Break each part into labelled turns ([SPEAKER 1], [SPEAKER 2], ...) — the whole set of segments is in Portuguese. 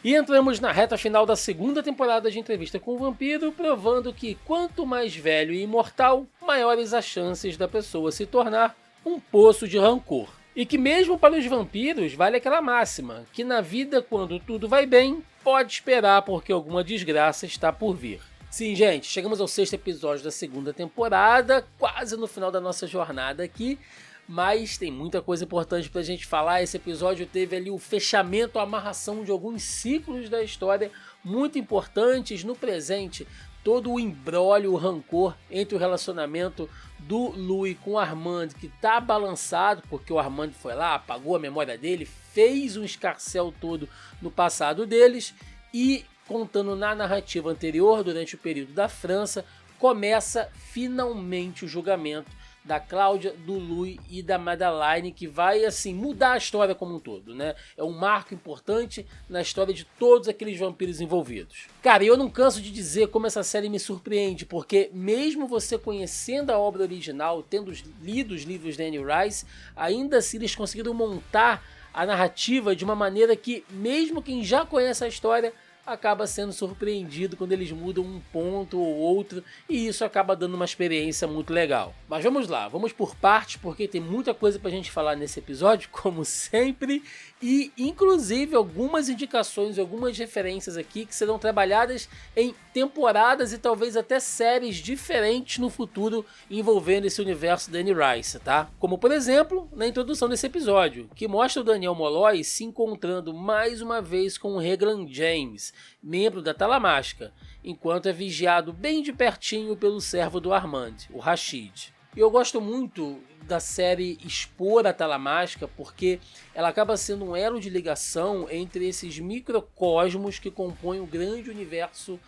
[SPEAKER 1] E entramos na reta final da segunda temporada de Entrevista com o Vampiro, provando que quanto mais velho e imortal, maiores as chances da pessoa se tornar um poço de rancor. E que mesmo para os vampiros vale aquela máxima, que na vida quando tudo vai bem, pode esperar porque alguma desgraça está por vir. Sim, gente, chegamos ao 6º episódio da segunda temporada, quase no final da nossa jornada aqui, mas tem muita coisa importante pra gente falar. Esse episódio teve ali o fechamento, a amarração de alguns ciclos da história muito importantes no presente. Todo o imbróglio, o rancor entre o relacionamento do Louis com o Armand, que tá balançado, porque o Armand foi lá, apagou a memória dele, fez um escarcéu todo no passado deles, e contando na narrativa anterior, durante o período da França, começa finalmente o julgamento da Cláudia, do Louis e da Madeleine, que vai assim mudar a história como um todo, né? É um marco importante na história de todos aqueles vampiros envolvidos. Cara, eu não canso de dizer como essa série me surpreende, porque mesmo você conhecendo a obra original, tendo lido os livros da Anne Rice, ainda assim eles conseguiram montar a narrativa de uma maneira que mesmo quem já conhece a história acaba sendo surpreendido quando eles mudam um ponto ou outro, e isso acaba dando uma experiência muito legal. Mas vamos lá, vamos por partes, porque tem muita coisa pra gente falar nesse episódio, como sempre, e inclusive algumas indicações, algumas referências aqui que serão trabalhadas em temporadas e talvez até séries diferentes no futuro envolvendo esse universo da Anne Rice, tá? Como por exemplo, na introdução desse episódio, que mostra o Daniel Molloy se encontrando mais uma vez com o Reglan James, membro da Talamasca, enquanto é vigiado bem de pertinho pelo servo do Armand, o Rashid. E eu gosto muito da série expor a Talamasca porque ela acaba sendo um elo de ligação entre esses microcosmos que compõem o grande universo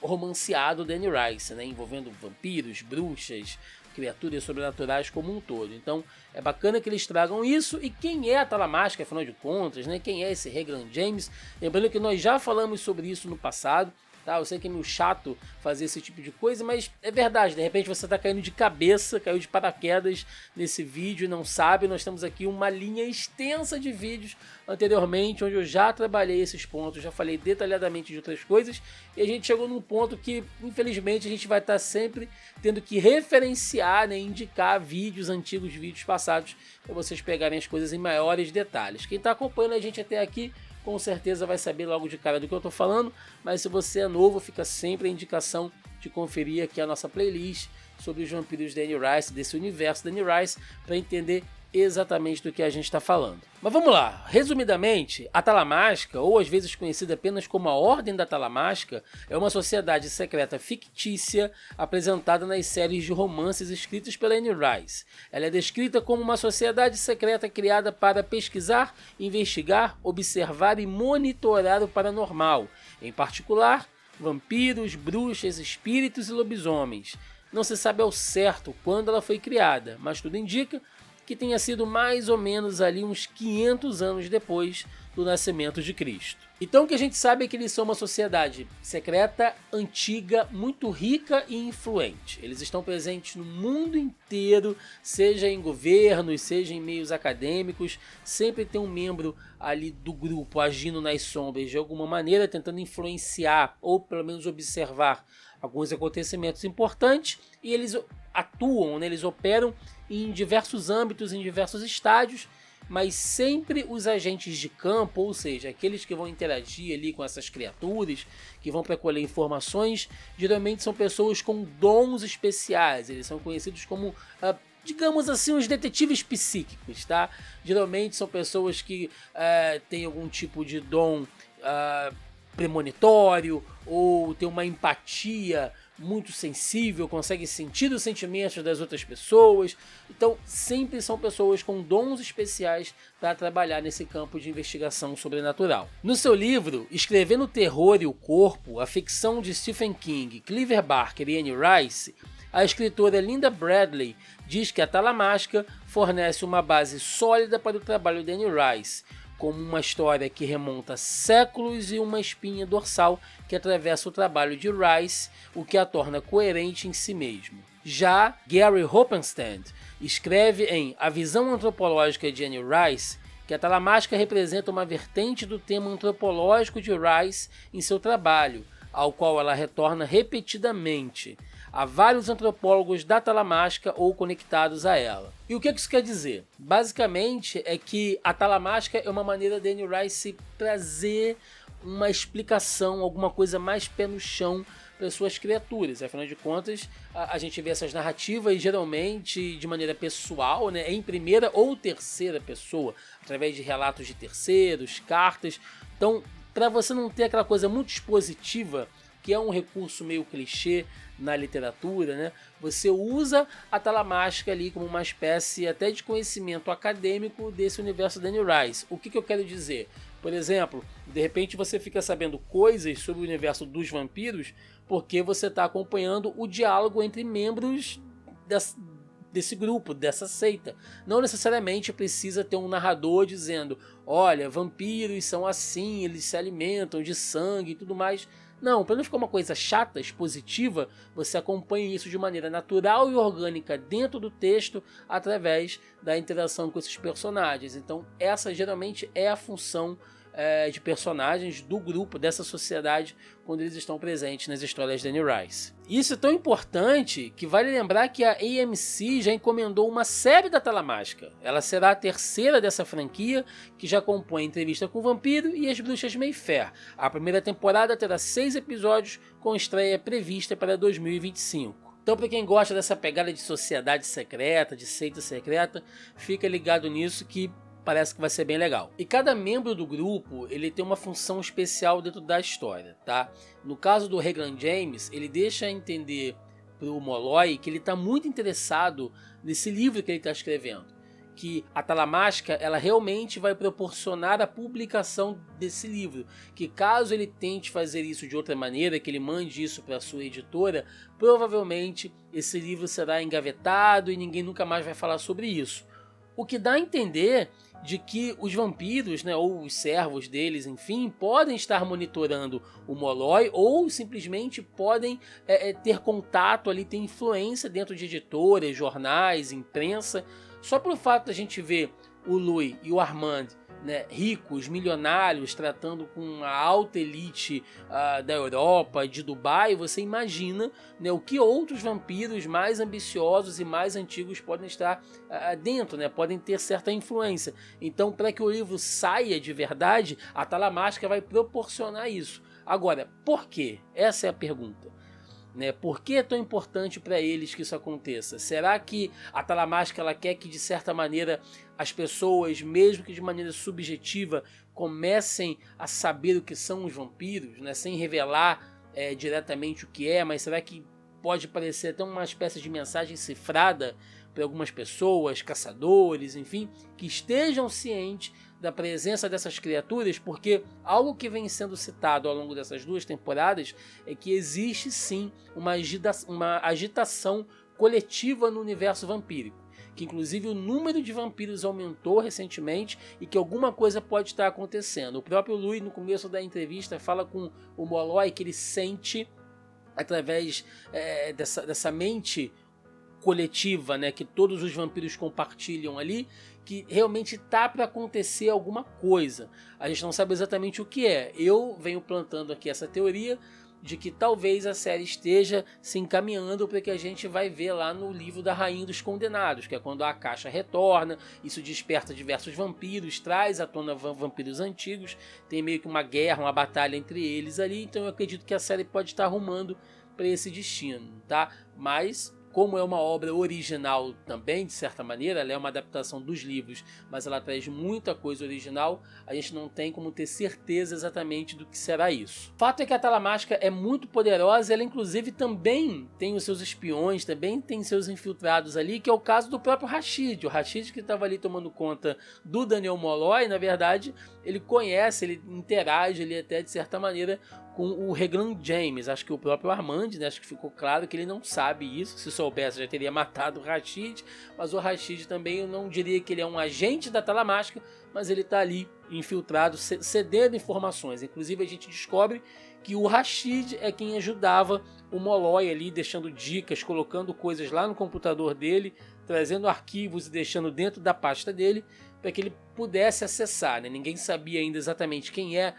[SPEAKER 1] romanceado da Anne Rice, né? Envolvendo vampiros, bruxas, criaturas sobrenaturais como um todo. Então é bacana que eles tragam isso. E quem é a Talamasca, afinal de contas, né? Quem é esse Reglan James? Lembrando que nós já falamos sobre isso no passado. Tá, eu sei que é meio chato fazer esse tipo de coisa, mas é verdade, de repente você está caindo de cabeça, caiu de paraquedas nesse vídeo e não sabe, nós temos aqui uma linha extensa de vídeos anteriormente, onde eu já trabalhei esses pontos, já falei detalhadamente de outras coisas, e a gente chegou num ponto que, infelizmente, a gente vai estar sempre tendo que referenciar, né, indicar vídeos antigos, vídeos passados, para vocês pegarem as coisas em maiores detalhes. Quem está acompanhando a gente até aqui, com certeza vai saber logo de cara do que eu estou falando, mas se você é novo, fica sempre a indicação de conferir aqui a nossa playlist sobre os vampiros da Anne Rice, desse universo da Anne Rice, para entender exatamente do que a gente está falando. Mas vamos lá, resumidamente, a Talamasca, ou às vezes conhecida apenas como a Ordem da Talamasca, é uma sociedade secreta fictícia apresentada nas séries de romances escritas pela Anne Rice. Ela é descrita como uma sociedade secreta criada para pesquisar, investigar, observar e monitorar o paranormal, em particular, vampiros, bruxas, espíritos e lobisomens. Não se sabe ao certo quando ela foi criada, mas tudo indica que tenha sido mais ou menos ali uns 500 anos depois do nascimento de Cristo. Então o que a gente sabe é que eles são uma sociedade secreta, antiga, muito rica e influente. Eles estão presentes no mundo inteiro, seja em governos, seja em meios acadêmicos, sempre tem um membro ali do grupo agindo nas sombras de alguma maneira, tentando influenciar ou pelo menos observar alguns acontecimentos importantes, e eles atuam, né? Eles operam em diversos âmbitos, em diversos estádios, mas sempre os agentes de campo, ou seja, aqueles que vão interagir ali com essas criaturas, que vão para colher informações, geralmente são pessoas com dons especiais. Eles são conhecidos como, digamos assim, os detetives psíquicos, tá? Geralmente são pessoas que têm algum tipo de dom premonitório, ou tem uma empatia muito sensível, consegue sentir os sentimentos das outras pessoas. Então sempre são pessoas com dons especiais para trabalhar nesse campo de investigação sobrenatural. No seu livro Escrevendo o Terror e o Corpo, a ficção de Stephen King, Clive Barker e Anne Rice, a escritora Linda Bradley diz que a Talamasca fornece uma base sólida para o trabalho de Anne Rice, como uma história que remonta séculos e uma espinha dorsal que atravessa o trabalho de Rice, o que a torna coerente em si mesmo. Já Gary Hoppenstedt escreve em A Visão Antropológica de Anne Rice que a talamática representa uma vertente do tema antropológico de Rice em seu trabalho, ao qual ela retorna repetidamente. Há vários antropólogos da talamática ou conectados a ela. E o que isso quer dizer? Basicamente é que a talamática é uma maneira de Anne Rice trazer uma explicação, alguma coisa mais pé no chão para suas criaturas. Afinal de contas, a gente vê essas narrativas geralmente de maneira pessoal, né, em primeira ou terceira pessoa, através de relatos de terceiros, cartas. Então, para você não ter aquela coisa muito expositiva, que é um recurso meio clichê na literatura, né? Você usa a talamática ali como uma espécie até de conhecimento acadêmico desse universo da Anne Rice. O que eu quero dizer? Por exemplo, de repente você fica sabendo coisas sobre o universo dos vampiros porque você está acompanhando o diálogo entre membros desse grupo, dessa seita. Não necessariamente precisa ter um narrador dizendo: olha, vampiros são assim, eles se alimentam de sangue e tudo mais. Não, para não ficar uma coisa chata, expositiva, você acompanha isso de maneira natural e orgânica dentro do texto através da interação com esses personagens. Então essa geralmente é a função de personagens do grupo, dessa sociedade, quando eles estão presentes nas histórias da Anne Rice. Isso é tão importante que vale lembrar que a AMC já encomendou uma série da talamática. Ela será a terceira dessa franquia, que já compõe Entrevista com o Vampiro e As Bruxas Mayfair. A primeira temporada terá 6 episódios, com estreia prevista para 2025. Então, para quem gosta dessa pegada de sociedade secreta, de seita secreta, fica ligado nisso que parece que vai ser bem legal. E cada membro do grupo, ele tem uma função especial dentro da história, tá? No caso do Reglan James, ele deixa entender pro Molloy que ele está muito interessado nesse livro que ele está escrevendo, que a talamática ela realmente vai proporcionar a publicação desse livro, que caso ele tente fazer isso de outra maneira, que ele mande isso para sua editora, provavelmente esse livro será engavetado e ninguém nunca mais vai falar sobre isso. O que dá a entender de que os vampiros, né, ou os servos deles, enfim, podem estar monitorando o Molloy ou simplesmente podem ter contato ali, ter influência dentro de editoras, jornais, imprensa. Só pelo fato da gente ver o Louis e o Armand, né, ricos, milionários, tratando com a alta elite da Europa, de Dubai, você imagina, né, o que outros vampiros mais ambiciosos e mais antigos podem estar dentro, né, podem ter certa influência. Então, para que o livro saia de verdade, a talamática vai proporcionar isso. Agora, por quê? Essa é a pergunta. Né? Por que é tão importante para eles que isso aconteça? Será que a talamática ela quer que, de certa maneira, as pessoas, mesmo que de maneira subjetiva, comecem a saber o que são os vampiros, né? Sem revelar diretamente o que é, mas será que pode parecer até uma espécie de mensagem cifrada para algumas pessoas, caçadores, enfim, que estejam cientes da presença dessas criaturas, porque algo que vem sendo citado ao longo dessas 2 temporadas é que existe sim uma agitação coletiva no universo vampírico, que inclusive o número de vampiros aumentou recentemente e que alguma coisa pode estar acontecendo. O próprio Louis, no começo da entrevista, fala com o Molloy que ele sente, através dessa mente coletiva, né, que todos os vampiros compartilham ali, que realmente tá para acontecer alguma coisa. A gente não sabe exatamente o que é. Eu venho plantando aqui essa teoria de que talvez a série esteja se encaminhando para que a gente vai ver lá no livro da Rainha dos Condenados, que é quando a Caixa retorna, isso desperta diversos vampiros, traz à tona vampiros antigos, tem meio que uma guerra, uma batalha entre eles ali, então eu acredito que a série pode estar arrumando para esse destino, tá? Mas como é uma obra original também, de certa maneira, ela é uma adaptação dos livros, mas ela traz muita coisa original, a gente não tem como ter certeza exatamente do que será isso. O fato é que a talamática é muito poderosa, ela inclusive também tem os seus espiões, também tem seus infiltrados ali, que é o caso do próprio Rashid. O Rashid, que estava ali tomando conta do Daniel Molloy, na verdade, ele conhece, ele interage ali até de certa maneira com o Reglan James. Acho que o próprio Armand, né, acho que ficou claro que ele não sabe isso, se soubesse já teria matado o Rashid, mas o Rashid também eu não diria que ele é um agente da talamática, mas ele está ali infiltrado, cedendo informações. Inclusive a gente descobre que o Rashid é quem ajudava o Molloy ali, deixando dicas, colocando coisas lá no computador dele, trazendo arquivos e deixando dentro da pasta dele para que ele pudesse acessar, né? Ninguém sabia ainda exatamente quem era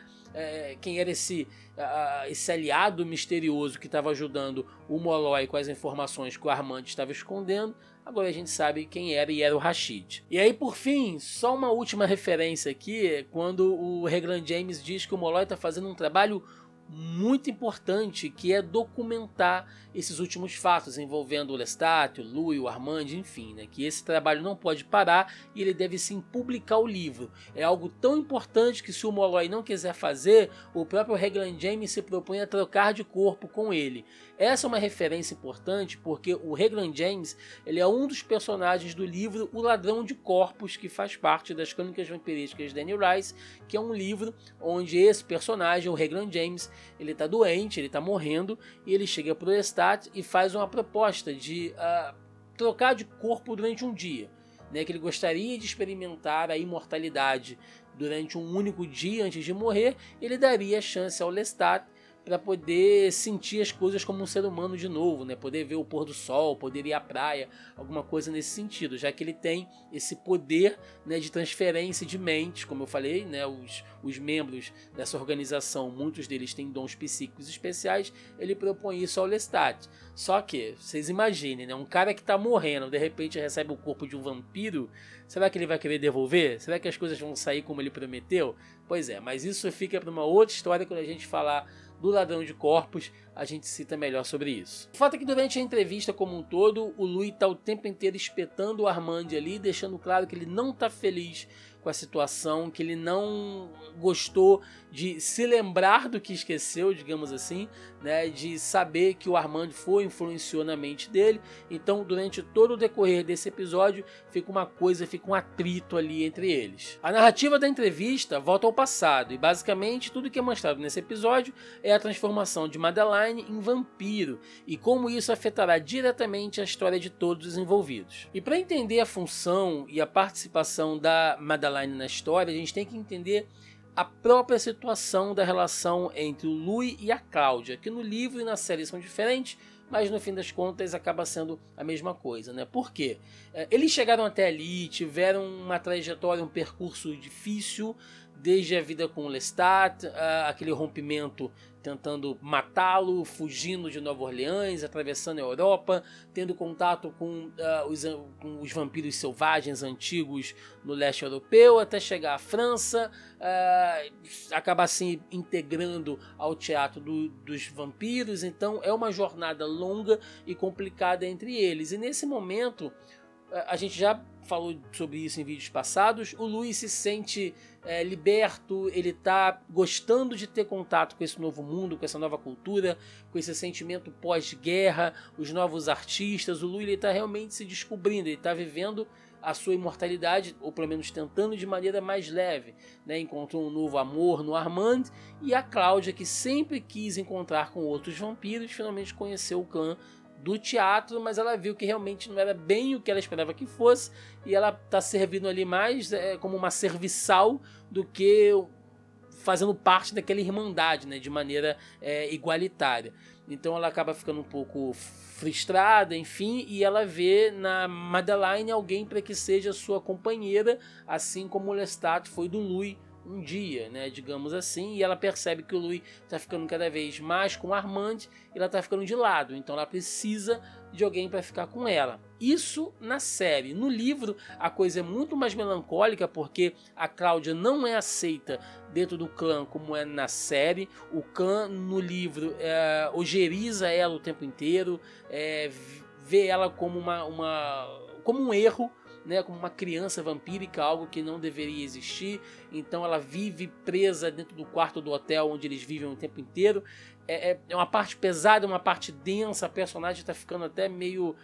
[SPEAKER 1] esse aliado misterioso que estava ajudando o Molloy com as informações que o Armand estava escondendo. Agora a gente sabe quem era, e era o Rashid. E aí, por fim, só uma última referência aqui, quando o Reglan James diz que o Molloy está fazendo um trabalho muito importante, que é documentar esses últimos fatos envolvendo o Lestat, o Louis, o Armand, enfim, né? Que esse trabalho não pode parar e ele deve sim publicar o livro. É algo tão importante que, se o Molloy não quiser fazer, o próprio Reglan James se propõe a trocar de corpo com ele. Essa é uma referência importante porque o Reglan James, ele é um dos personagens do livro O Ladrão de Corpos, que faz parte das Crônicas Vampirísticas de Anne Rice, que é um livro onde esse personagem, o Reglan James, ele está doente, ele está morrendo, e ele chega para o Lestat e faz uma proposta de trocar de corpo durante um dia, né, que ele gostaria de experimentar a imortalidade durante um único dia antes de morrer. Ele daria chance ao Lestat para poder sentir as coisas como um ser humano de novo, né? Poder ver o pôr do sol, poder ir à praia, alguma coisa nesse sentido, já que ele tem esse poder, né, de transferência de mentes, como eu falei, né? Os membros dessa organização, muitos deles têm dons psíquicos especiais, ele propõe isso ao Lestat. Só que, vocês imaginem, né? Um cara que está morrendo, de repente recebe o corpo de um vampiro, será que ele vai querer devolver? Será que as coisas vão sair como ele prometeu? Pois é, mas isso fica para uma outra história quando a gente falar do Ladrão de Corpos, a gente cita melhor sobre isso. O fato é que durante a entrevista como um todo, o Louis está o tempo inteiro espetando o Armand ali, deixando claro que ele não está feliz com a situação, que ele não gostou de se lembrar do que esqueceu, digamos assim, né, de saber que o Armand influenciou na mente dele. Então, durante todo o decorrer desse episódio, fica um atrito ali entre eles. A narrativa da entrevista volta ao passado, e basicamente tudo que é mostrado nesse episódio é a transformação de Madeleine em vampiro, e como isso afetará diretamente a história de todos os envolvidos. E para entender a função e a participação da Madeleine na história, a gente tem que entender a própria situação da relação entre o Louis e a Cláudia, que no livro e na série são diferentes, mas no fim das contas acaba sendo a mesma coisa, né? Por quê? Eles chegaram até ali, tiveram uma trajetória, um percurso difícil, desde a vida com o Lestat, aquele rompimento tentando matá-lo, fugindo de Nova Orleans, atravessando a Europa, tendo contato com os vampiros selvagens antigos no leste europeu, até chegar à França, acabar se integrando ao teatro dos vampiros. Então é uma jornada longa e complicada entre eles. E nesse momento, a gente já falou sobre isso em vídeos passados, o Louis se sente liberto, ele está gostando de ter contato com esse novo mundo, com essa nova cultura, com esse sentimento pós-guerra, os novos artistas. O Louis está realmente se descobrindo, ele está vivendo a sua imortalidade, ou pelo menos tentando de maneira mais leve, né? Encontrou um novo amor no Armand, e a Cláudia, que sempre quis encontrar com outros vampiros, finalmente conheceu o clã do teatro, mas ela viu que realmente não era bem o que ela esperava que fosse, e ela está servindo ali mais como uma serviçal do que fazendo parte daquela irmandade, né, de maneira igualitária. Então ela acaba ficando um pouco frustrada, enfim, e ela vê na Madeleine alguém para que seja sua companheira, assim como o Lestat foi do Louis um dia, né, digamos assim, e ela percebe que o Louis está ficando cada vez mais com o Armand, e ela está ficando de lado, então ela precisa de alguém para ficar com ela. Isso na série. No livro a coisa é muito mais melancólica, porque a Cláudia não é aceita dentro do clã como é na série. O clã no livro ojeriza ela o tempo inteiro, vê ela como como um erro, né, como uma criança vampírica, algo que não deveria existir. Então ela vive presa dentro do quarto do hotel onde eles vivem o tempo inteiro. É uma parte pesada, uma parte densa. A personagem está ficando até meio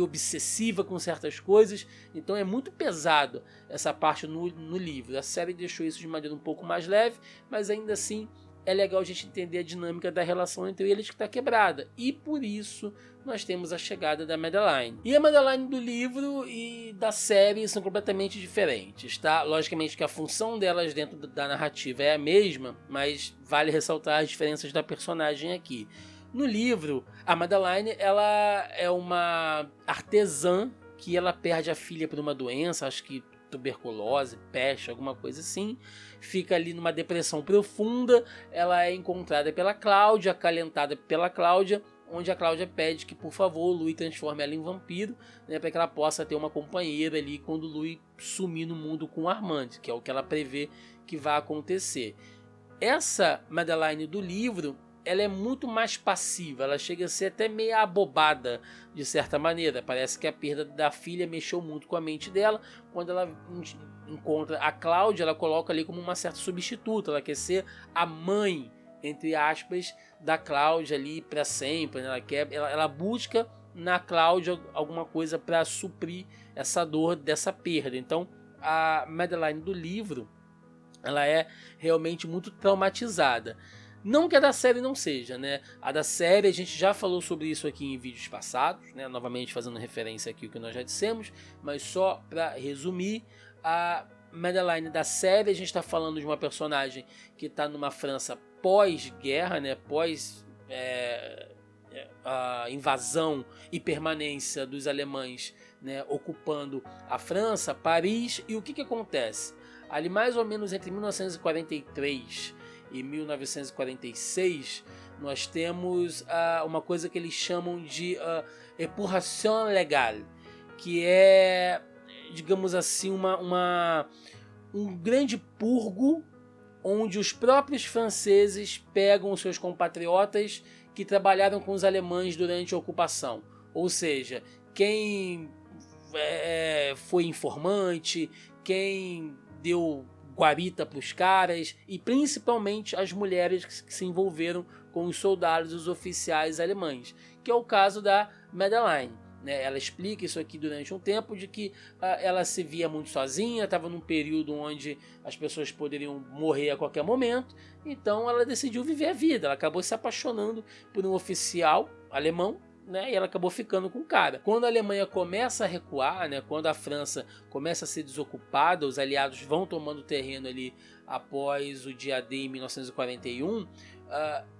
[SPEAKER 1] obsessiva com certas coisas. Então é muito pesado essa parte no livro. A série deixou isso de maneira um pouco mais leve, mas ainda assim é legal a gente entender a dinâmica da relação entre eles, que está quebrada. E por isso nós temos a chegada da Madeleine. E a Madeleine do livro e da série são completamente diferentes, tá? Logicamente que a função delas dentro da narrativa é a mesma, mas vale ressaltar as diferenças da personagem aqui. No livro, a Madeline ela é uma artesã que ela perde a filha por uma doença, acho que tuberculose, peste, alguma coisa assim. Fica ali numa depressão profunda. Ela é encontrada pela Cláudia, acalentada pela Cláudia, onde a Cláudia pede que, por favor, o Louis transforme ela em vampiro, né, para que ela possa ter uma companheira ali quando o Louis sumir no mundo com o Armand, que é o que ela prevê que vai acontecer. Essa Madeline do livro, ela é muito mais passiva, ela chega a ser até meio abobada de certa maneira. Parece que a perda da filha mexeu muito com a mente dela. Quando ela encontra a Cláudia, ela coloca ali como uma certa substituta, ela quer ser a mãe, entre aspas, da Cláudia ali para sempre, né? Ela busca na Cláudia alguma coisa para suprir essa dor dessa perda. Então a Madeline do livro, ela é realmente muito traumatizada. Não que a da série não seja, né? A da série a gente já falou sobre isso aqui em vídeos passados, né? Novamente fazendo referência aqui ao que nós já dissemos, mas só para resumir, a Madeline da série, a gente está falando de uma personagem que está numa França pós-guerra, né? Pós a invasão e permanência dos alemães, né? Ocupando a França, Paris. E o que acontece? Ali mais ou menos entre 1943 e 1946, nós temos uma coisa que eles chamam de épurration légale, que é, digamos assim, um grande purgo onde os próprios franceses pegam os seus compatriotas que trabalharam com os alemães durante a ocupação. Ou seja, quem foi informante, quem deu guarita para os caras, e principalmente as mulheres que se envolveram com os soldados e os oficiais alemães, que é o caso da Madeline, né? Ela explica isso aqui durante um tempo, de que ela se via muito sozinha, estava num período onde as pessoas poderiam morrer a qualquer momento, então ela decidiu viver a vida. Ela acabou se apaixonando por um oficial alemão, né, e ela acabou ficando com o cara. Quando a Alemanha começa a recuar, né, quando a França começa a ser desocupada, os aliados vão tomando terreno ali após o dia D em 1941,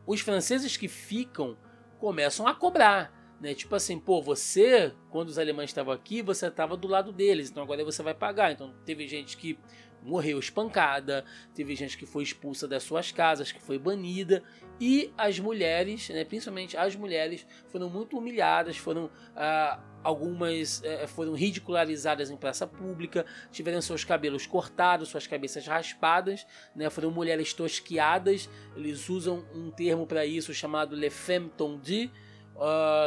[SPEAKER 1] os franceses que ficam começam a cobrar. Né? Tipo assim, pô, você, quando os alemães estavam aqui, você estava do lado deles, então agora você vai pagar. Então teve gente que morreu espancada, teve gente que foi expulsa das suas casas, que foi banida, e as mulheres, né, principalmente as mulheres, foram muito humilhadas, algumas foram ridicularizadas em praça pública, tiveram seus cabelos cortados, suas cabeças raspadas, né, foram mulheres tosquiadas. Eles usam um termo para isso chamado les femmes tondues,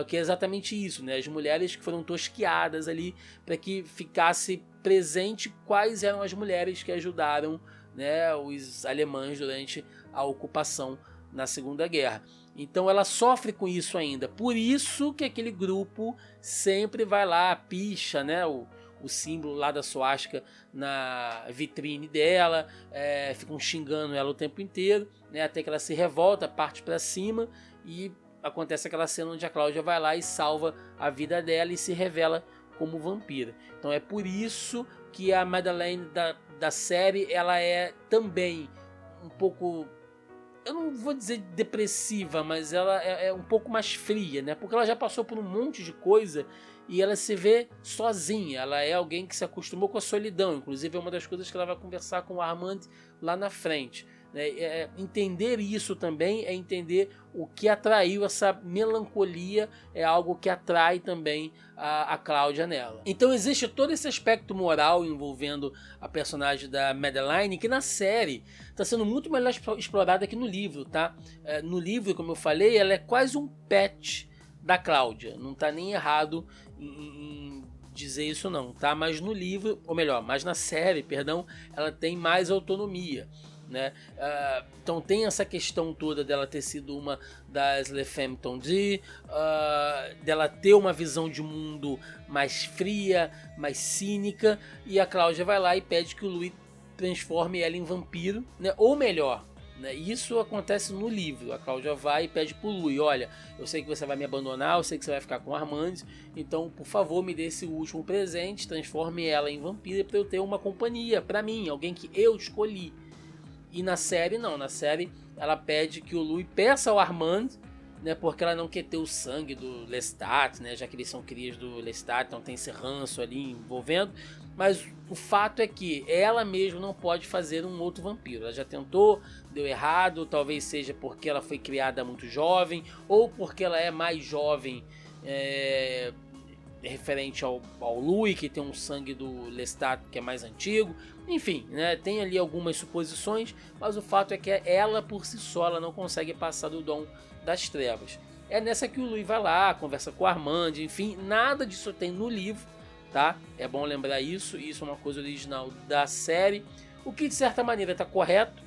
[SPEAKER 1] que é exatamente isso, né? As mulheres que foram tosquiadas ali para que ficasse presente quais eram as mulheres que ajudaram, né, os alemães durante a ocupação na Segunda Guerra. Então ela sofre com isso ainda. Por isso que aquele grupo sempre vai lá, picha, né, o símbolo lá da suástica na vitrine dela, ficam xingando ela o tempo inteiro, né, até que ela se revolta, parte para cima e acontece aquela cena onde a Cláudia vai lá e salva a vida dela e se revela como vampira. Então é por isso que a Madeline da série, ela é também um pouco, eu não vou dizer depressiva, mas ela é um pouco mais fria, né? Porque ela já passou por um monte de coisa e ela se vê sozinha. Ela é alguém que se acostumou com a solidão. Inclusive é uma das coisas que ela vai conversar com o Armand lá na frente. Entender isso também é entender o que atraiu essa melancolia, é algo que atrai também a Cláudia nela. Então existe todo esse aspecto moral envolvendo a personagem da Madeline, que na série está sendo muito melhor explorada que no livro, tá? No livro, como eu falei, ela é quase um pet da Cláudia, não está nem errado em dizer isso não, tá? Mas no livro, ou melhor, mas na série, perdão, ela tem mais autonomia. Né? Então tem essa questão toda dela ter sido uma das Les Femmes Tondues, dela ter uma visão de mundo mais fria, mais cínica, e a Cláudia vai lá e pede que o Louis transforme ela em vampiro, né? Ou melhor, né? Isso acontece no livro. A Cláudia vai e pede pro Louis: olha, eu sei que você vai me abandonar, eu sei que você vai ficar com o Armand, então por favor me dê esse último presente, transforme ela em vampira para eu ter uma companhia para mim, alguém que eu escolhi. E na série não, na série ela pede que o Louis peça ao Armand, né, porque ela não quer ter o sangue do Lestat, né, já que eles são crias do Lestat, então tem esse ranço ali envolvendo. Mas o fato é que ela mesma não pode fazer um outro vampiro. Ela já tentou, deu errado, talvez seja porque ela foi criada muito jovem, ou porque ela é mais jovem, referente ao Louis, que tem um sangue do Lestat que é mais antigo. Enfim, né, tem ali algumas suposições, mas o fato é que ela por si só ela não consegue passar do dom das trevas. É nessa que o Louis vai lá, conversa com o Armand, enfim, nada disso tem no livro, tá? É bom lembrar isso é uma coisa original da série, o que de certa maneira está correto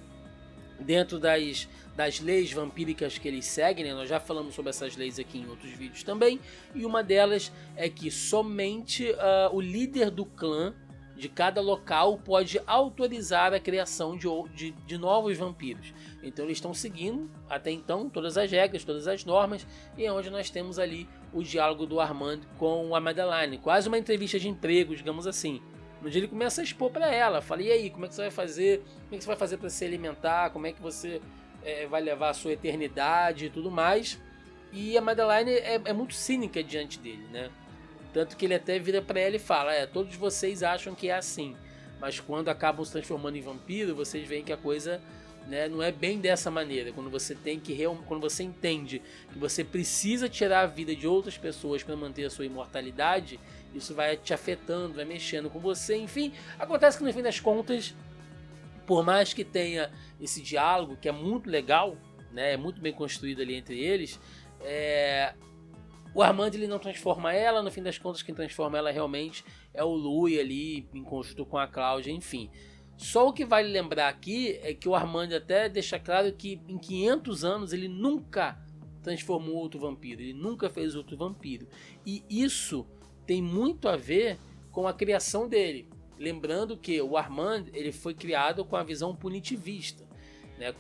[SPEAKER 1] dentro das leis vampíricas que eles seguem, né? Nós já falamos sobre essas leis aqui em outros vídeos também, e uma delas é que somente o líder do clã de cada local pode autorizar a criação de novos vampiros. Então eles estão seguindo até então todas as regras, todas as normas, e é onde nós temos ali o diálogo do Armand com a Madeleine, quase uma entrevista de emprego, digamos assim. No dia ele começa a expor para ela, fala, e aí, como é que você vai fazer? Como é que você vai fazer para se alimentar? Como é que você vai levar a sua eternidade e tudo mais? E a Madeleine é muito cínica diante dele, né? Tanto que ele até vira para ela e fala, todos vocês acham que é assim, mas quando acabam se transformando em vampiro, vocês veem que a coisa, né, não é bem dessa maneira. Quando você entende que você precisa tirar a vida de outras pessoas para manter a sua imortalidade, isso vai te afetando, vai mexendo com você, enfim. Acontece que no fim das contas, por mais que tenha esse diálogo, que é muito legal, né, é muito bem construído ali entre eles, o Armand ele não transforma ela, no fim das contas quem transforma ela realmente é o Louis ali, em conjunto com a Cláudia, enfim. Só o que vale lembrar aqui é que o Armand até deixa claro que em 500 anos ele nunca transformou outro vampiro, ele nunca fez outro vampiro. E isso tem muito a ver com a criação dele. Lembrando que o Armand ele foi criado com a visão punitivista.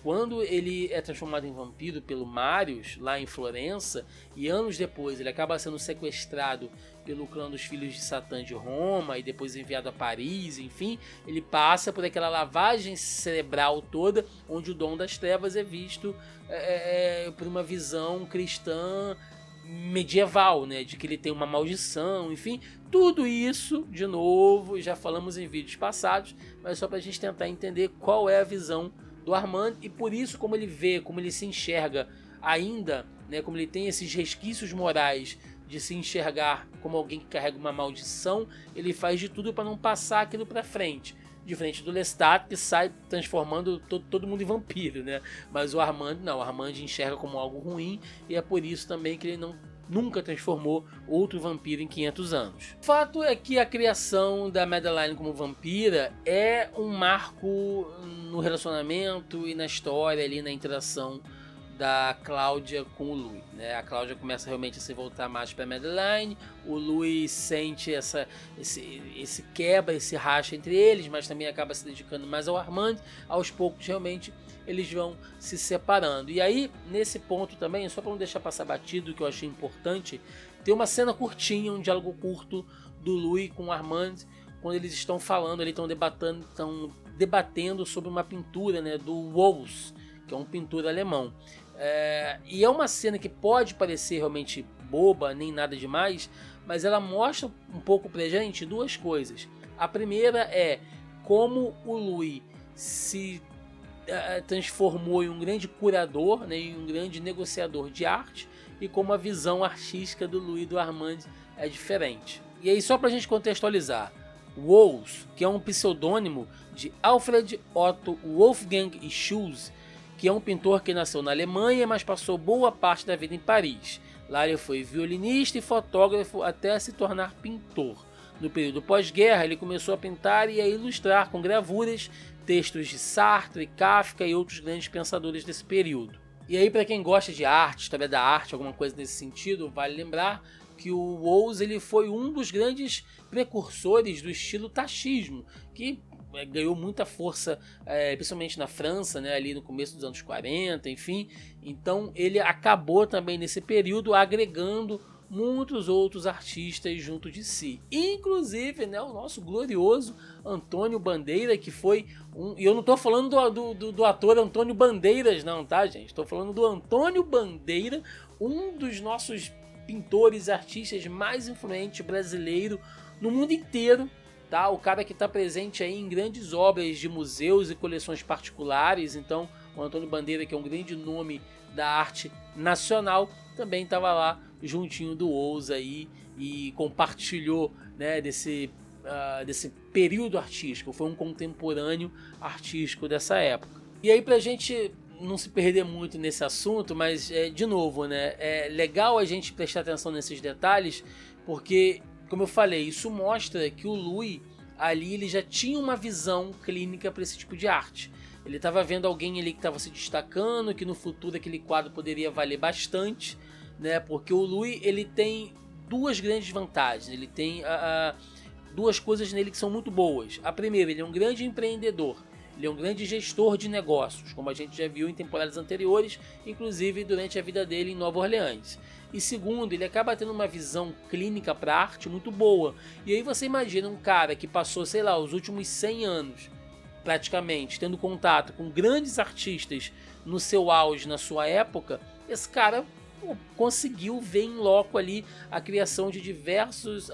[SPEAKER 1] Quando ele é transformado em vampiro pelo Marius, lá em Florença, e anos depois ele acaba sendo sequestrado pelo clã dos Filhos de Satã de Roma e depois enviado a Paris, enfim, ele passa por aquela lavagem cerebral toda, onde o dom das trevas é visto por uma visão cristã medieval, né, de que ele tem uma maldição, enfim, tudo isso, de novo, já falamos em vídeos passados, mas só para a gente tentar entender qual é a visão do Armand, e por isso como ele vê, como ele se enxerga ainda, né, como ele tem esses resquícios morais de se enxergar como alguém que carrega uma maldição, ele faz de tudo para não passar aquilo para frente. Diferente do Lestat, que sai transformando todo mundo em vampiro, né? Mas o Armand não, o Armand enxerga como algo ruim, e é por isso também que ele nunca transformou outro vampiro em 500 anos. O fato é que a criação da Madeleine como vampira é um marco no relacionamento e na história, ali na interação da Cláudia com o Louis, né? A Cláudia começa realmente a se voltar mais para Madeleine, o Louis sente esse quebra, esse racha entre eles, mas também acaba se dedicando mais ao Armand. Aos poucos realmente eles vão se separando. E aí nesse ponto também, só para não deixar passar batido, que eu achei importante, tem uma cena curtinha, um diálogo curto do Louis com o Armand, quando eles estão falando, eles estão debatendo sobre uma pintura, né, do Wols, que é um pintor alemão. E é uma cena que pode parecer realmente boba, nem nada demais, mas ela mostra um pouco pra gente duas coisas. A primeira é como o Louis se transformou em um grande curador, né, em um grande negociador de arte, e como a visão artística do Louis e do Armand é diferente. E aí, só pra gente contextualizar, Wols, que é um pseudônimo de Alfred Otto Wolfgang Schulz, que é um pintor que nasceu na Alemanha, mas passou boa parte da vida em Paris. Lá ele foi violinista e fotógrafo até se tornar pintor. No período pós-guerra, ele começou a pintar e a ilustrar com gravuras textos de Sartre, Kafka e outros grandes pensadores desse período. E aí, para quem gosta de arte, história da arte, alguma coisa nesse sentido, vale lembrar que o Wols ele foi um dos grandes precursores do estilo tachismo, que ganhou muita força, principalmente na França, né, ali no começo dos anos 40, enfim. Então ele acabou também nesse período agregando muitos outros artistas junto de si. Inclusive, né, o nosso glorioso Antônio Bandeira, que foi e eu não estou falando do ator Antônio Bandeiras não, tá, gente? Estou falando do Antônio Bandeira, um dos nossos pintores e artistas mais influentes brasileiro no mundo inteiro, tá? O cara que está presente aí em grandes obras de museus e coleções particulares. Então, o Antônio Bandeira, que é um grande nome da arte nacional, também estava lá juntinho do Ouza aí e compartilhou, né, desse período artístico. Foi um contemporâneo artístico dessa época. E aí, pra gente não se perder muito nesse assunto, mas de novo, né, é legal a gente prestar atenção nesses detalhes, porque, como eu falei, isso mostra que o Louis ali ele já tinha uma visão clínica para esse tipo de arte. Ele estava vendo alguém ali que estava se destacando, que no futuro aquele quadro poderia valer bastante, né? Porque o Louis ele tem duas grandes vantagens. Ele tem duas coisas nele que são muito boas. A primeira, ele é um grande empreendedor. Ele é um grande gestor de negócios, como a gente já viu em temporadas anteriores, inclusive durante a vida dele em Nova Orleans. E segundo, ele acaba tendo uma visão clínica para a arte muito boa. E aí você imagina um cara que passou, sei lá, os últimos 100 anos, praticamente, tendo contato com grandes artistas no seu auge, na sua época, esse cara conseguiu ver em loco ali a criação de diversos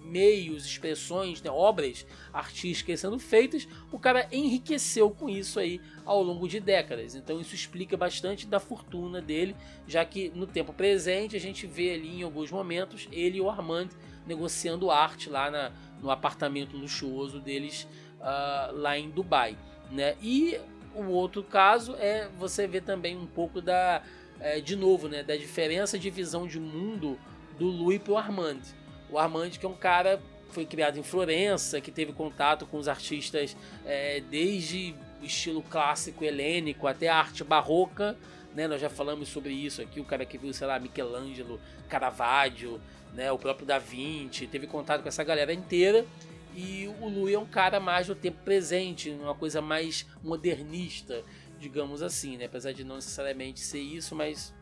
[SPEAKER 1] meios, expressões, né, obras artísticas sendo feitas. O cara enriqueceu com isso aí ao longo de décadas. Então isso explica bastante da fortuna dele, já que no tempo presente a gente vê ali em alguns momentos ele e o Armand negociando arte lá no apartamento luxuoso deles lá em Dubai, né? E o outro caso é você vê também um pouco de novo, né, da diferença de visão de mundo do Louis pro Armand. O Armand, que é um cara foi criado em Florença, que teve contato com os artistas desde o estilo clássico helênico até a arte barroca, né? Nós já falamos sobre isso aqui, o cara que viu, sei lá, Michelangelo, Caravaggio, né, o próprio Da Vinci, teve contato com essa galera inteira. E o Louis é um cara mais do tempo presente, uma coisa mais modernista, digamos assim, né? Apesar de não necessariamente ser isso, mas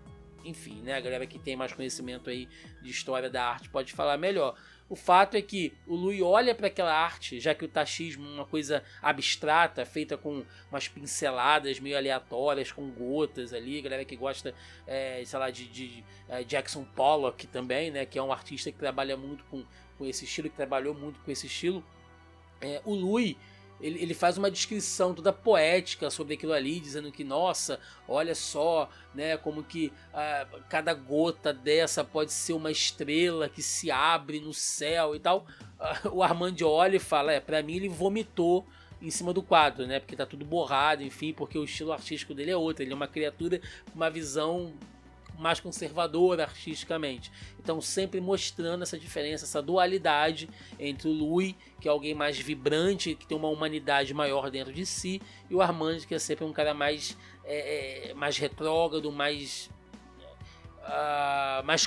[SPEAKER 1] enfim, né? A galera que tem mais conhecimento aí de história da arte pode falar melhor. O fato é que o Louis olha para aquela arte, já que o tachismo é uma coisa abstrata, feita com umas pinceladas meio aleatórias, com gotas ali, a galera que gosta, sei lá, de Jackson Pollock também, né? Que é um artista que trabalha muito com esse estilo, que trabalhou muito com esse estilo. O Louis, ele faz uma descrição toda poética sobre aquilo ali, dizendo que, nossa, olha só, né, como que cada gota dessa pode ser uma estrela que se abre no céu e tal. O Armand olha e fala, pra mim ele vomitou em cima do quadro, né, porque tá tudo borrado, enfim, porque o estilo artístico dele é outro, ele é uma criatura com uma visão mais conservadora artisticamente. Então sempre mostrando essa diferença, essa dualidade entre o Louis, que é alguém mais vibrante, que tem uma humanidade maior dentro de si, e o Armand, que é sempre um cara mais retrógrado, mais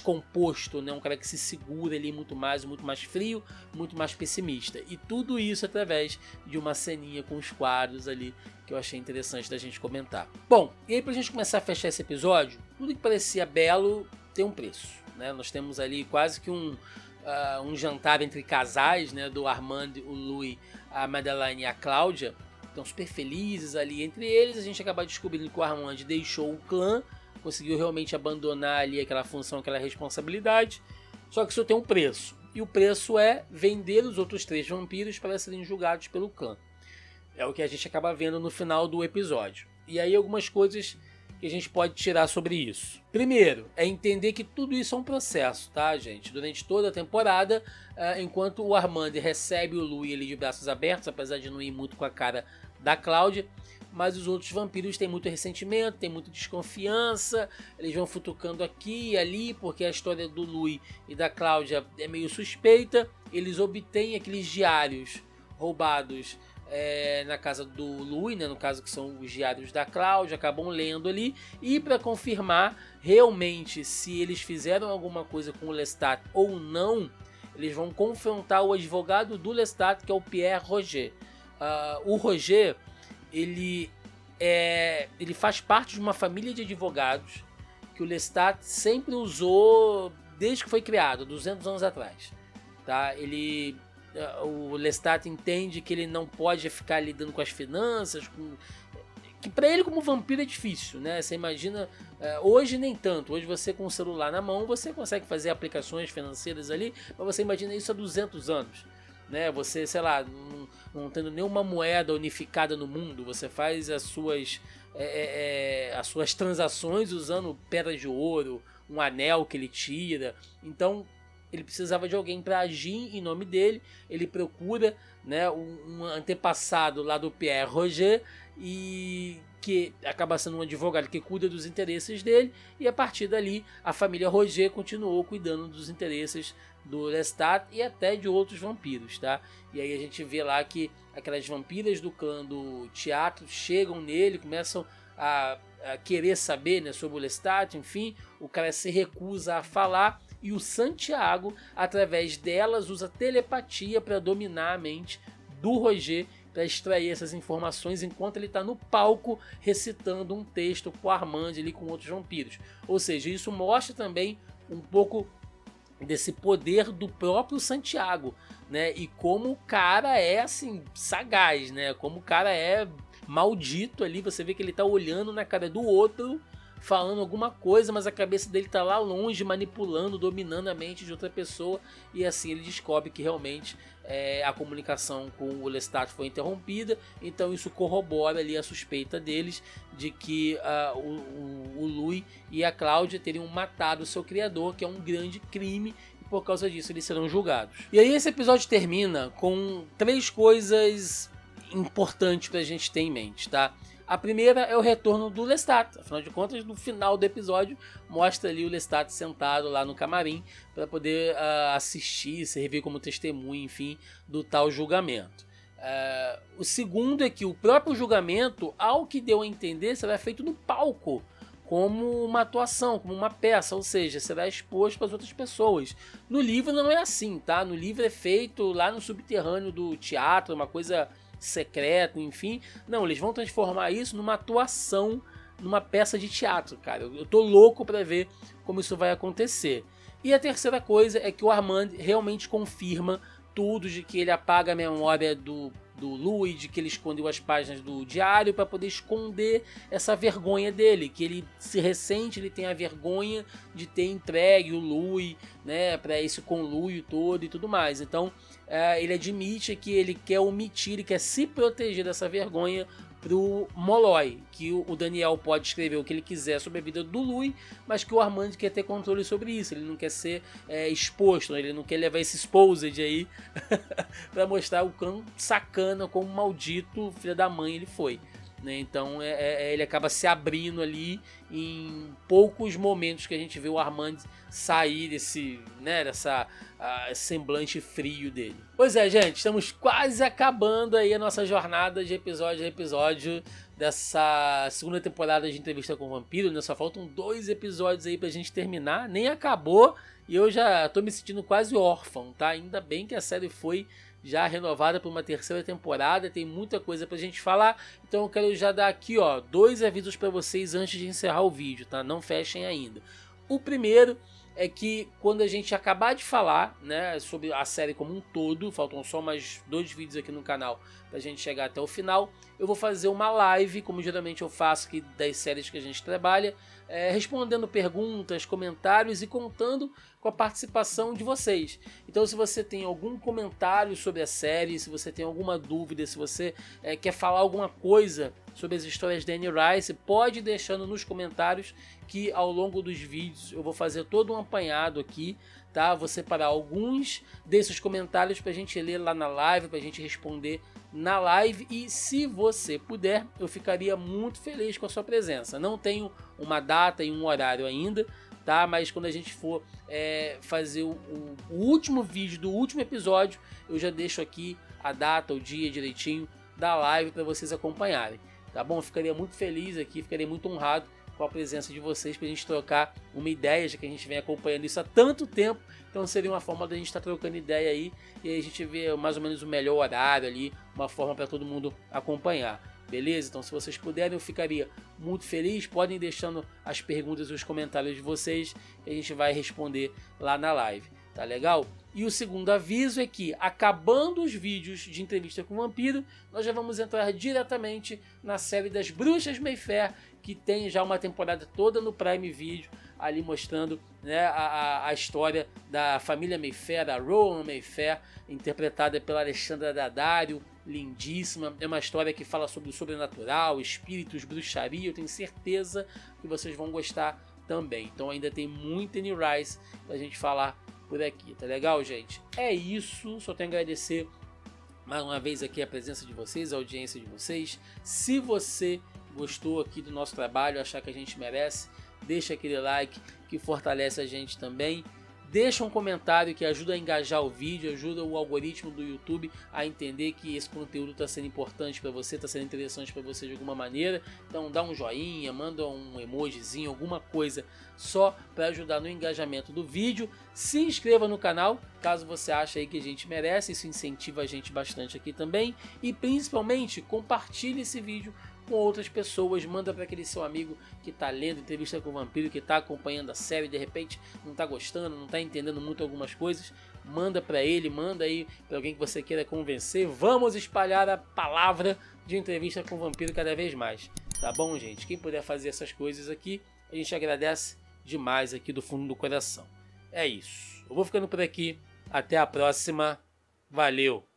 [SPEAKER 1] composto, né? Um cara que se segura ali muito mais frio, muito mais pessimista. E tudo isso através de uma ceninha com os quadros ali, que eu achei interessante da gente comentar. Bom, e aí pra gente começar a fechar esse episódio, tudo que parecia belo tem um preço, né? Nós temos ali quase que um jantar entre casais, né? Do Armand, o Louis, a Madeleine e a Cláudia. Estão super felizes ali entre eles. A gente acaba descobrindo que o Armand deixou o clã, conseguiu realmente abandonar ali aquela função, aquela responsabilidade. Só que isso tem um preço. E o preço é vender os outros 3 vampiros para serem julgados pelo clã. É o que a gente acaba vendo no final do episódio. E aí algumas coisas que a gente pode tirar sobre isso. Primeiro, é entender que tudo isso é um processo, tá, gente? Durante toda a temporada, enquanto o Armand recebe o Louis ali de braços abertos, apesar de não ir muito com a cara da Cláudia, mas os outros vampiros têm muito ressentimento, têm muita desconfiança, eles vão futucando aqui e ali, porque a história do Louis e da Cláudia é meio suspeita. Eles obtêm aqueles diários roubados na casa do Louis, né, no caso que são os diários da Cláudia, acabam lendo ali, e para confirmar realmente se eles fizeram alguma coisa com o Lestat ou não, eles vão confrontar o advogado do Lestat, que é o Pierre Roger. O Roger, ele faz parte de uma família de advogados que o Lestat sempre usou desde que foi criado, 200 anos atrás. Tá? O Lestat entende que ele não pode ficar lidando com as finanças, que para ele como vampiro é difícil, né? Você imagina, hoje nem tanto, hoje você com o celular na mão, você consegue fazer aplicações financeiras ali, mas você imagina isso há 200 anos, né? Você, sei lá, não tendo nenhuma moeda unificada no mundo, você faz as suas transações usando pedras de ouro, um anel que ele tira, então ele precisava de alguém para agir em nome dele. Ele procura, né, um antepassado lá do Pierre Roger, e que acaba sendo um advogado que cuida dos interesses dele, e a partir dali a família Roger continuou cuidando dos interesses do Lestat e até de outros vampiros, tá? E aí a gente vê lá que aquelas vampiras do clã do teatro chegam nele, começam a querer saber, né, sobre o Lestat, enfim, o cara se recusa a falar, e o Santiago, através delas, usa telepatia para dominar a mente do Roger, para extrair essas informações enquanto ele está no palco recitando um texto com o Armand ali, com outros vampiros. Ou seja, isso mostra também um pouco desse poder do próprio Santiago, né? E como o cara é assim sagaz, né? Como o cara é maldito ali, você vê que ele está olhando na cara do outro, falando alguma coisa, mas a cabeça dele tá lá longe, manipulando, dominando a mente de outra pessoa, e assim ele descobre que realmente a comunicação com o Lestat foi interrompida. Então isso corrobora ali a suspeita deles de que o Louis e a Cláudia teriam matado o seu criador, que é um grande crime, e por causa disso eles serão julgados. E aí esse episódio termina com 3 coisas importantes pra gente ter em mente, tá? A primeira é o retorno do Lestat. Afinal de contas, no final do episódio, mostra ali o Lestat sentado lá no camarim para poder assistir, servir como testemunha, enfim, do tal julgamento. O segundo é que o próprio julgamento, ao que deu a entender, será feito no palco, como uma atuação, como uma peça, ou seja, será exposto para as outras pessoas. No livro não é assim, tá? No livro é feito lá no subterrâneo do teatro, uma coisa secreto, enfim. Não, eles vão transformar isso numa atuação, numa peça de teatro, cara. Eu tô louco pra ver como isso vai acontecer. E a terceira coisa é que o Armand realmente confirma tudo, de que ele apaga a memória do Louis, de que ele escondeu as páginas do diário para poder esconder essa vergonha dele, que ele se ressente, ele tem a vergonha de ter entregue o Louis, né, para esse conluio todo e tudo mais. Então ele admite que ele quer omitir, ele quer se proteger dessa vergonha pro Molloy, que o Daniel pode escrever o que ele quiser sobre a vida do Louis, mas que o Armand quer ter controle sobre isso, ele não quer ser exposto, ele não quer levar esse exposed aí para mostrar o quão sacana, como maldito filho da mãe ele foi, né? Então ele acaba se abrindo ali em poucos momentos que a gente vê o Armand sair dessa semblante frio dele. Pois é, gente, estamos quase acabando aí a nossa jornada de episódio a episódio dessa segunda temporada de Entrevista com o Vampiro, né? Só faltam 2 episódios aí pra gente terminar, nem acabou e eu já tô me sentindo quase órfão, tá? Ainda bem que a série foi já renovada por uma 3ª temporada, tem muita coisa pra gente falar, então eu quero já dar aqui, 2 avisos pra vocês antes de encerrar o vídeo, tá? Não fechem ainda. O primeiro é que quando a gente acabar de falar, né, sobre a série como um todo, faltam só mais 2 vídeos aqui no canal pra gente chegar até o final, eu vou fazer uma live, como geralmente eu faço aqui das séries que a gente trabalha, respondendo perguntas, comentários e contando com a participação de vocês. Então se você tem algum comentário sobre a série, se você tem alguma dúvida, se você quer falar alguma coisa sobre as histórias da Anne Rice, pode ir deixando nos comentários que ao longo dos vídeos eu vou fazer todo um apanhado aqui, tá? Vou separar alguns desses comentários pra gente ler lá na live, pra gente responder na live, e se você puder, eu ficaria muito feliz com a sua presença. Não tenho uma data e um horário ainda, tá? Mas quando a gente for fazer o último vídeo do último episódio, eu já deixo aqui a data, o dia direitinho da live para vocês acompanharem, tá bom? Eu ficaria muito feliz aqui, ficaria muito honrado com a presença de vocês para a gente trocar uma ideia, já que a gente vem acompanhando isso há tanto tempo. Então seria uma forma da gente estar trocando ideia aí, e aí a gente vê mais ou menos o melhor horário ali, uma forma para todo mundo acompanhar. beleza? Então se vocês puderem eu ficaria muito feliz, podem ir deixando as perguntas e os comentários de vocês que a gente vai responder lá na live, tá legal? E o segundo aviso é que, acabando os vídeos de entrevista com o vampiro, nós já vamos entrar diretamente na série das Bruxas Mayfair, que tem já uma temporada toda no Prime Video, ali mostrando, né, a história da família Mayfair, da Rowan Mayfair, interpretada pela Alexandra Daddario, lindíssima. É uma história que fala sobre o sobrenatural, espíritos, bruxaria. Eu tenho certeza que vocês vão gostar também. Então ainda tem muito Anne Rice pra gente falar por aqui, tá legal, gente? É isso, só tenho a agradecer mais uma vez aqui a presença de vocês, a audiência de vocês. Se você gostou aqui do nosso trabalho, achar que a gente merece, deixa aquele like que fortalece a gente também. Deixa um comentário que ajuda a engajar o vídeo, ajuda o algoritmo do YouTube a entender que esse conteúdo está sendo importante para você, está sendo interessante para você de alguma maneira. Então dá um joinha, manda um emojizinho, alguma coisa só para ajudar no engajamento do vídeo. Se inscreva no canal, caso você ache aí que a gente merece, isso incentiva a gente bastante aqui também. E principalmente compartilhe esse vídeo com outras pessoas, manda para aquele seu amigo que está lendo Entrevista com o Vampiro, que está acompanhando a série, de repente não está gostando, não está entendendo muito algumas coisas, manda para ele, manda aí para alguém que você queira convencer. Vamos espalhar a palavra de Entrevista com o Vampiro cada vez mais, tá bom, gente? Quem puder fazer essas coisas aqui, a gente agradece demais aqui do fundo do coração. É isso, eu vou ficando por aqui, até a próxima, valeu!